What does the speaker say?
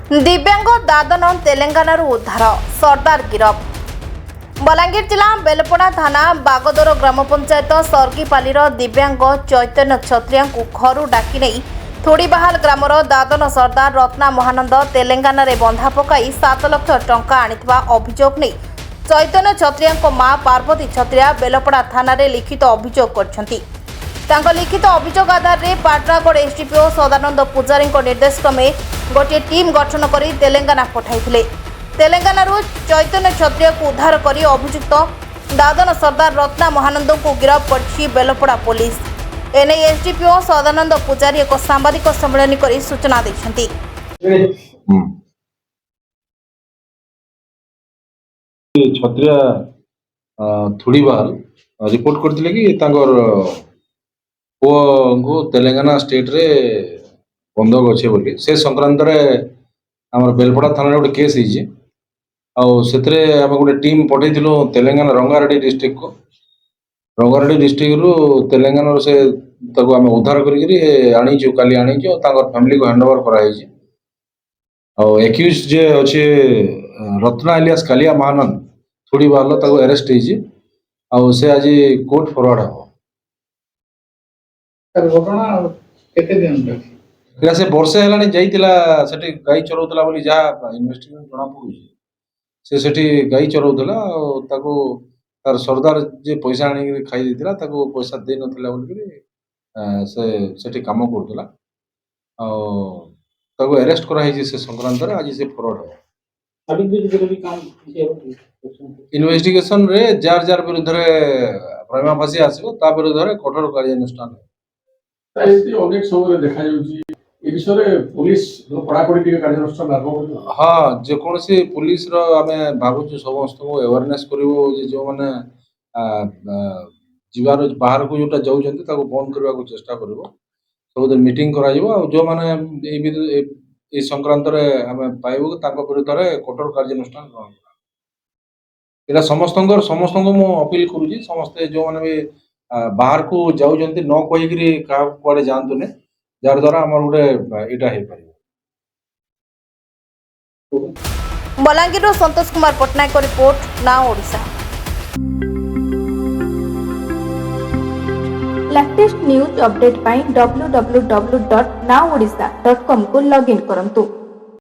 दिव्यांग दादन तेलंगाना उद्धार सरदार गिरफ। बलांगीर जिला बेलपड़ा थाना बागदोर ग्राम पंचायत सर्गीपालीर दिव्यांग चैतन्य क्षत्रिया घर डाकी नहीं थोड़ीबाहाल ग्रामर दादन सरदार रत्ना महानंद तेलंगाना रे बंधा पकाई 7 लाख टंका आनिथिबा अभियोग नहीं चैतन्य क्षत्रिया मां पार्वती क्षत्रिया बेलपड़ा थाना रे लिखित अभियोग करछंती। तांको लिखित अभियोग आधार रे पाटनागढ़ एसडीपीओ सदानंद पूजारी निर्देश क्रमे गोटे टीम गठन कर तेलंगाना पठाइथिले। तेलंगाना चैतन्य क्षत्रिय को उद्धार कर अभियुक्त दादन सरदार रत्ना महानंद को गिरफ्त कर बेलपड़ा पुलिस। एने एसडीपीओ सदानंद पूजारी एक सांबादिक सम्मेलन कर सूचना दैछंती। क्षत्रिय थोड़ीबाल रिपोर्ट करथिले कि तांगर को तेलंगाना स्टेट रे बंधक अच्छे बोली से संक्रांत रे हमर बेलपड़ा थाना गोटे केस होइछि आउ सेतरे हम गोटे टीम पठैथिलु तेलंगाना रंगारेड्डी डिस्ट्रिक्ट को। रंगारेड्डी डिस्ट्रिक्ट रु तेलंगाना से ताको हम उद्धार करिकरी आनिछु काली आनिछु तांगर फैमिली को हैंडओवर करा हिछि। आउ एक्यूज जे अछि रत्ना इलियास कालिया महानंद थोड़ी बाल ताको अरेस्ट हिछि आउ से आज कोर्ट फॉरवर्ड हो। घटना केते दिन क्या से वर्षे हेलानी जाइतिला सेठी गाई चरौतला बोली जा इन्वेस्टिगेशन जणा पडुछि से सेठी गाई चरौतला ताको तार सरदार जे पैसा आनी खाई देतिला ताको पैसा दे नथिला बोली से सेठी काम करतला ताको अरेस्ट करा हिछि से संक्रांत रे आज से फॉरवर्ड हो। अभी भी जरूरी काम इन्वेस्टिगेशन रे जार जार विरुद्ध रे प्रेमा फांसी आसीबो ता विरुद्ध रे कठोर कार्यानुष्ठान अनेक समय देखा जाउछि ए विषय पुलिस पड़ापड़ी टिके कार्यानुष्ठान आरंभ। हाँ जेकोसी पुलिस रो आमे भाबुछु समस्त को अवेयरनेस करिवो जे जो माने जीवार बाहर को जोटा जाउछन्ती ताको बंद करबा को चेष्टा करबो सब दिन मीटिंग करा जिवो आ जो माने ए संक्रांत रे आमे पाइबो ताको विरुद्ध रे कठोर कार्यानुष्ठान ग्रहण करा। एला समस्त को मो अपील करूची समस्त जो माने भी बाहर को जाउछन्ती न कहिकरी का कोडे जानतुने जार द्वारा हमर गोटे एटा हे पारिबो। Balangir Santosh Kumar Patnaik report now Odisha. Latest news update पाई www.nowodisha.com को लॉगिन करंतु।